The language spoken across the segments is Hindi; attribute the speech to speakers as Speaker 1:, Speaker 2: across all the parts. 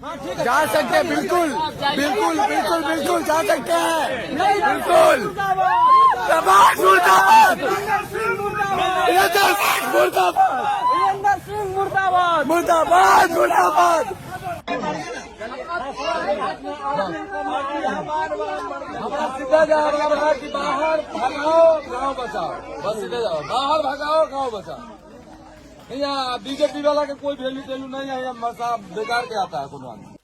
Speaker 1: जा सकते हैं, बिल्कुल बिल्कुल बिल्कुल बिल्कुल जा सकते हैं, बिल्कुल। मुर्दाबाद मुर्दाबाद मुर्दाबाद मुर्दाबाद। सीधा जा रहा है कि बाहर भगाओ गाँव बचाओ, बस सीधे जाओ, बाहर भगाओ गाँव बचाओ। यहाँ बीजेपी वाला के कोई वैल्यू टेल्यू नहीं है, यहाँ मसा बेकार के आता है कोनो आदमी।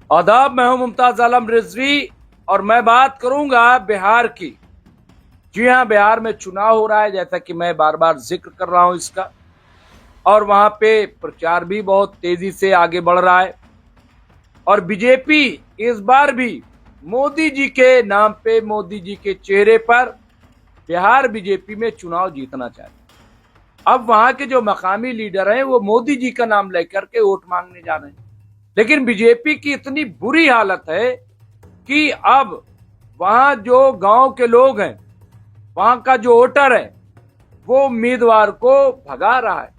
Speaker 1: आदाब, मैं हूं मुमताज आलम रिजवी और मैं बात करूंगा बिहार की। जी हां, बिहार में चुनाव हो रहा है, जैसा कि मैं बार बार जिक्र कर रहा हूं इसका, और वहां पे प्रचार भी बहुत तेजी से आगे बढ़ रहा है। और बीजेपी इस बार भी मोदी जी के नाम पे, मोदी जी के चेहरे पर बिहार बीजेपी में चुनाव जीतना चाहती है। अब वहां के जो मकामी लीडर हैं वो मोदी जी का नाम लेकर के वोट मांगने जा रहे हैं, लेकिन बीजेपी की इतनी बुरी हालत है कि अब वहां जो गांव के लोग हैं, वहां का जो वोटर है, वो उम्मीदवार को भगा रहा है,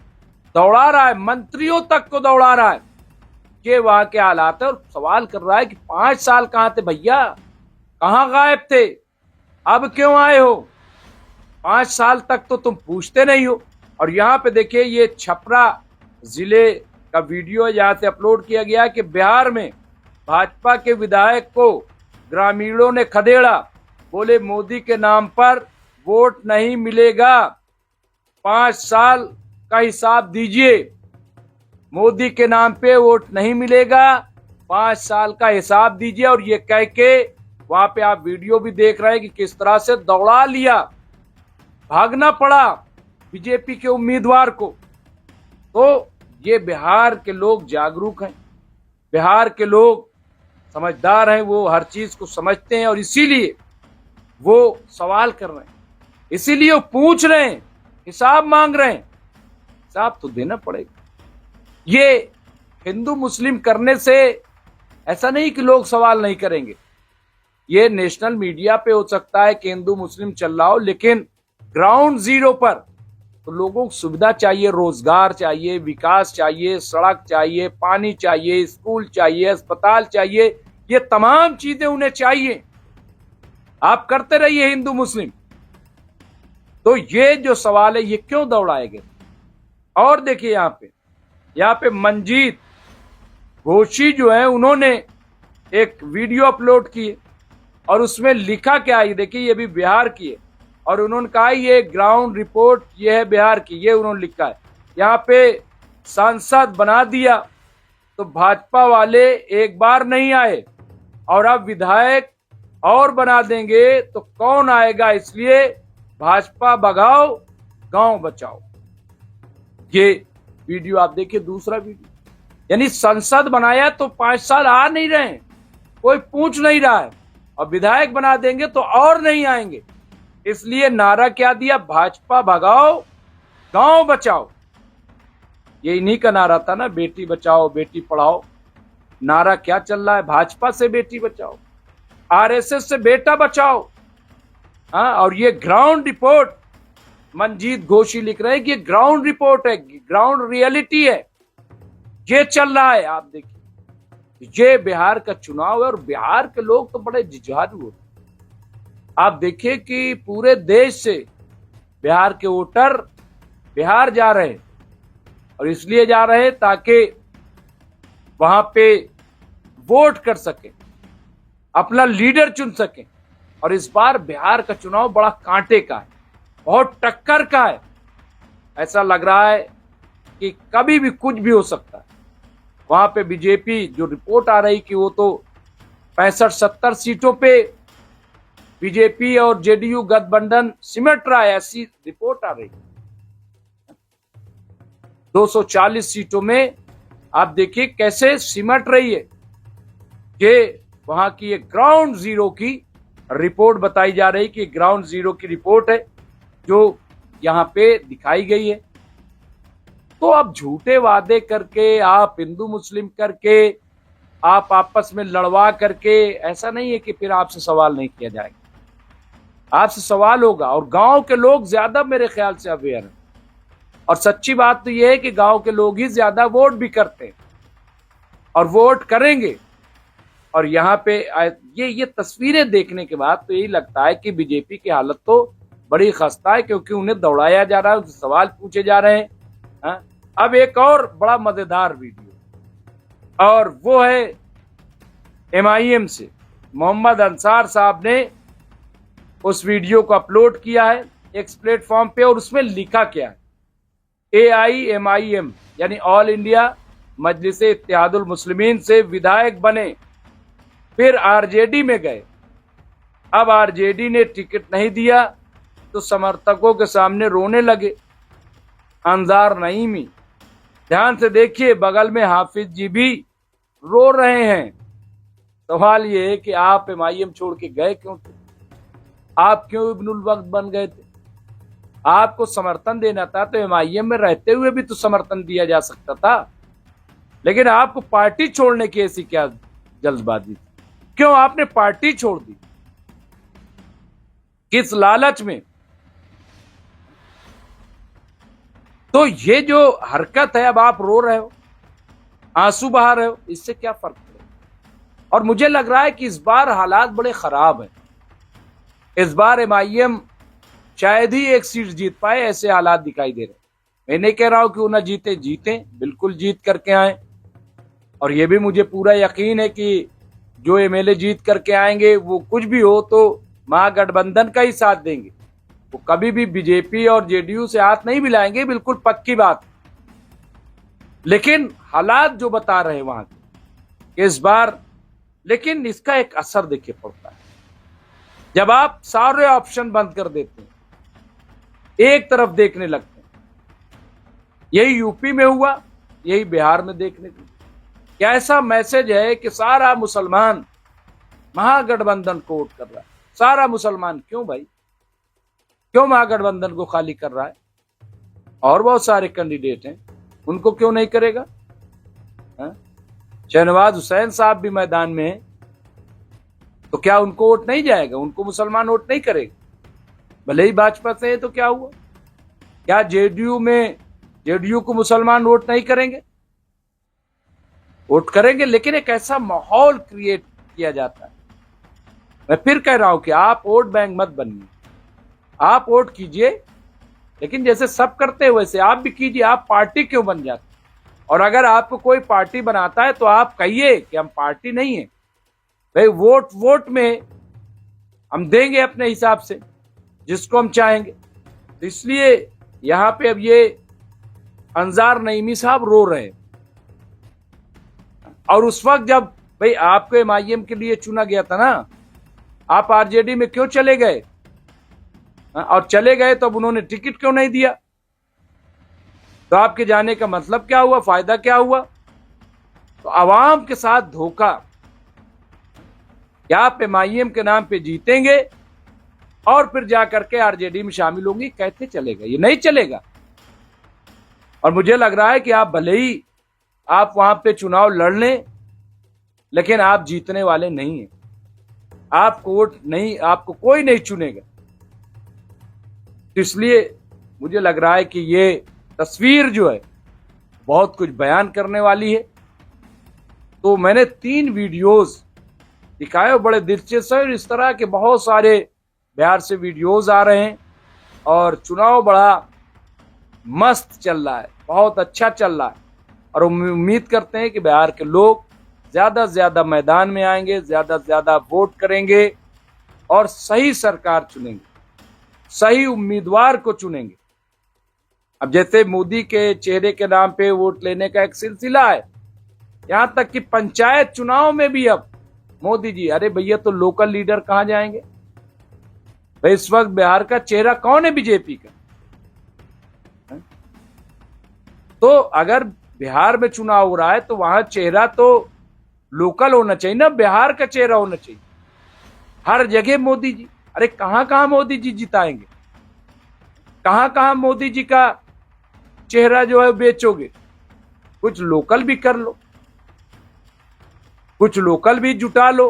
Speaker 1: दौड़ा रहा है, मंत्रियों तक को दौड़ा रहा है। ये वहां के हालात है। और सवाल कर रहा है कि 5 साल कहां थे भैया, कहां गायब थे, अब क्यों आए हो? 5 साल तक तो तुम पूछते नहीं हो। और यहाँ पे देखिए, ये छपरा जिले का वीडियो यहाँ से अपलोड किया गया कि बिहार में भाजपा के विधायक को ग्रामीणों ने खदेड़ा, बोले मोदी के नाम पर वोट नहीं मिलेगा, 5 साल का हिसाब दीजिए, मोदी के नाम पे वोट नहीं मिलेगा, 5 साल का हिसाब दीजिए। और ये कह के वहां पे आप वीडियो भी देख रहे हैं कि किस तरह से दौड़ा लिया, भागना पड़ा बीजेपी के उम्मीदवार को। तो ये बिहार के लोग जागरूक हैं, बिहार के लोग समझदार हैं, वो हर चीज को समझते हैं और इसीलिए वो सवाल कर रहे हैं, इसीलिए वो पूछ रहे हैं, हिसाब मांग रहे हैं। हिसाब तो देना पड़ेगा। ये हिंदू मुस्लिम करने से ऐसा नहीं कि लोग सवाल नहीं करेंगे। ये नेशनल मीडिया पे हो सकता है कि हिंदू मुस्लिम चल रहा हो, लेकिन ग्राउंड जीरो पर तो लोगों को सुविधा चाहिए, रोजगार चाहिए, विकास चाहिए, सड़क चाहिए, पानी चाहिए, स्कूल चाहिए, अस्पताल चाहिए, ये तमाम चीजें उन्हें चाहिए। आप करते रहिए हिंदू मुस्लिम। तो ये जो सवाल है, ये क्यों दौड़ाए गए? और देखिए यहाँ पे मंजीत घोषी जो है, उन्होंने एक वीडियो अपलोड की और उसमें लिखा क्या है, देखिए, ये भी बिहार की है। और उन्होंने कहा ये ग्राउंड रिपोर्ट ये है बिहार की, ये उन्होंने लिखा है। यहाँ पे सांसद बना दिया तो भाजपा वाले एक बार नहीं आए, और अब विधायक और बना देंगे तो कौन आएगा, इसलिए भाजपा भगाओ गांव बचाओ। ये वीडियो आप देखिए, दूसरा वीडियो, यानी संसद बनाया तो 5 साल आ नहीं रहे, कोई पूछ नहीं रहा है, और विधायक बना देंगे तो और नहीं आएंगे, इसलिए नारा क्या दिया, भाजपा भगाओ गांव बचाओ। ये इन्हीं का नारा था ना, बेटी बचाओ बेटी पढ़ाओ। नारा क्या चल रहा है, भाजपा से बेटी बचाओ, आरएसएस से बेटा बचाओ। हाँ, और ये ग्राउंड रिपोर्ट मंजीत घोषी लिख रहे हैं कि ग्राउंड रिपोर्ट है, ग्राउंड रियलिटी है, ये चल रहा है। आप देखिए, ये बिहार का चुनाव है और बिहार के लोग तो बड़े जुझारू होते। आप देखिए कि पूरे देश से बिहार के वोटर बिहार जा रहे हैं, और इसलिए जा रहे हैं ताकि वहां पे वोट कर सके, अपना लीडर चुन सके। और इस बार बिहार का चुनाव बड़ा कांटे का है, बहुत टक्कर का है। ऐसा लग रहा है कि कभी भी कुछ भी हो सकता है। वहां पे बीजेपी, जो रिपोर्ट आ रही कि वो तो 65-70 सीटों पे बीजेपी और जेडीयू गठबंधन सिमट रहा है, ऐसी रिपोर्ट आ रही है। 240 सीटों में आप देखिए कैसे सिमट रही है। ये वहां की एक ग्राउंड जीरो की रिपोर्ट बताई जा रही कि ग्राउंड जीरो की रिपोर्ट है जो यहाँ पे दिखाई गई है। तो अब झूठे वादे करके, आप हिंदू मुस्लिम करके आप आपस में लड़वा करके, ऐसा नहीं है कि फिर आपसे सवाल नहीं किया जाएगा, आपसे सवाल होगा। और गांव के लोग ज्यादा मेरे ख्याल से अवेयर हैं, और सच्ची बात तो यह है कि गांव के लोग ही ज्यादा वोट भी करते हैं और वोट करेंगे। और यहाँ पे ये तस्वीरें देखने के बाद तो यही लगता है कि बीजेपी की हालत तो बड़ी खस्ता है, क्योंकि उन्हें दौड़ाया जा रहा है, उनसे सवाल पूछे जा रहे हैं। हाँ? अब एक और बड़ा मजेदार वीडियो, और वो है MIM से मोहम्मद अंसार साहब ने उस वीडियो को अपलोड किया है एक प्लेटफॉर्म पे, और उसमें लिखा क्या है, AIMIM यानी ऑल इंडिया मजलिस इत्तेहादुल मुस्लिमीन से विधायक बने, फिर RJD में गए, अब RJD ने टिकट नहीं दिया तो समर्थकों के सामने रोने लगे। अंजार नईमी, ध्यान से देखिए, बगल में हाफिज जी भी रो रहे हैं। सवाल ये है कि आप MIM छोड़ के गए क्यों थे? आप क्यों इब्नुल वक्त बन गए थे? आपको समर्थन देना था तो MIM में रहते हुए भी तो समर्थन दिया जा सकता था, लेकिन आपको पार्टी छोड़ने की ऐसी क्या जल्दबाजी थी? क्यों आपने पार्टी छोड़ दी? किस लालच में? तो ये जो हरकत है, अब आप रो रहे हो, आंसू बहा रहे हो, इससे क्या फर्क पड़ेगा? और मुझे लग रहा है कि इस बार हालात बड़े खराब हैं। इस बार MIM शायद ही एक सीट जीत पाए, ऐसे हालात दिखाई दे रहे। मैं नहीं कह रहा हूं कि वो ना जीते, बिल्कुल जीत करके आए, और ये भी मुझे पूरा यकीन है कि जो MLA जीत करके आएंगे वो कुछ भी हो तो महागठबंधन का ही साथ देंगे, वो कभी भी BJP और JDU से हाथ नहीं मिलाएंगे, बिल्कुल पक्की बात। लेकिन हालात जो बता रहे हैं वहां के इस बार, लेकिन इसका एक असर देखिए पड़ता है जब आप सारे ऑप्शन बंद कर देते हैं, एक तरफ देखने लगते हैं। यही यूपी में हुआ, यही बिहार में देखने को। क्या ऐसा मैसेज है कि सारा मुसलमान महागठबंधन को वोट कर रहा है? सारा मुसलमान क्यों भाई? क्यों महागठबंधन को खाली कर रहा है? और बहुत सारे कैंडिडेट हैं, उनको क्यों नहीं करेगा? शहनवाज हुसैन साहब भी मैदान में हैं, तो क्या उनको वोट नहीं जाएगा? उनको मुसलमान वोट नहीं करेगा? भले ही भाजपा से है तो क्या हुआ? क्या जेडीयू को मुसलमान वोट नहीं करेंगे? वोट करेंगे, लेकिन एक ऐसा माहौल क्रिएट किया जाता है। मैं फिर कह रहा हूं कि आप वोट बैंक मत बनिए, आप वोट कीजिए, लेकिन जैसे सब करते हैं वैसे आप भी कीजिए। आप पार्टी क्यों बन जाते? और अगर आपको कोई पार्टी बनाता है तो आप कहिए कि हम पार्टी नहीं है भाई, वोट में हम देंगे अपने हिसाब से जिसको हम चाहेंगे। तो इसलिए यहां पे अब ये अंजार नईमी साहब रो रहे हैं, और उस वक्त जब भाई आपको MIM के लिए चुना गया था ना, आप RJD में क्यों चले गए? और चले गए तो अब उन्होंने टिकट क्यों नहीं दिया? तो आपके जाने का मतलब क्या हुआ? फायदा क्या हुआ? तो आवाम के साथ धोखा। क्या आप MIM के नाम पे जीतेंगे और फिर जाकर के RJD में शामिल होंगे? कैसे चलेगा? ये नहीं चलेगा। और मुझे लग रहा है कि आप भले ही आप वहां पे चुनाव लड़ लें, लेकिन आप जीतने वाले नहीं हैं। आपको वोट नहीं, आपको कोई नहीं चुनेगा। तो इसलिए मुझे लग रहा है कि ये तस्वीर जो है बहुत कुछ बयान करने वाली है। तो मैंने 3 वीडियोस दिखाए, बड़े दिलचस्प है, और इस तरह के बहुत सारे बिहार से वीडियोस आ रहे हैं, और चुनाव बड़ा मस्त चल रहा है, बहुत अच्छा चल रहा है। और उम्मीद करते हैं कि बिहार के लोग ज्यादा से ज्यादा मैदान में आएंगे, ज्यादा से ज्यादा वोट करेंगे, और सही सरकार चुनेंगे, सही उम्मीदवार को चुनेंगे। अब जैसे मोदी के चेहरे के नाम पे वोट लेने का एक सिलसिला है, यहां तक कि पंचायत चुनाव में भी अब मोदी जी, अरे भैया तो लोकल लीडर कहां जाएंगे भाई? इस वक्त बिहार का चेहरा कौन है बीजेपी का? तो अगर बिहार में चुनाव हो रहा है तो वहां चेहरा तो लोकल होना चाहिए ना, बिहार का चेहरा होना चाहिए। हर जगह मोदी जी, अरे कहां कहां मोदी जी जिताएंगे? कहां कहां मोदी जी का चेहरा जो है बेचोगे? कुछ लोकल भी कर लो, कुछ लोकल भी जुटा लो,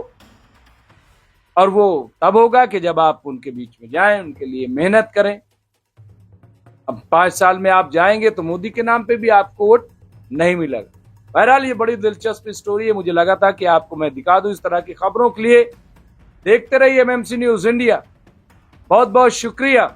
Speaker 1: और वो तब होगा कि जब आप उनके बीच में जाएं, उनके लिए मेहनत करें। अब 5 साल में आप जाएंगे तो मोदी के नाम पे भी आपको वोट नहीं मिलेगा। बहरहाल ये बड़ी दिलचस्प स्टोरी है, मुझे लगा था कि आपको मैं दिखा दूं। इस तरह की खबरों के लिए देखते रहिए एमएमसी न्यूज इंडिया। बहुत बहुत शुक्रिया।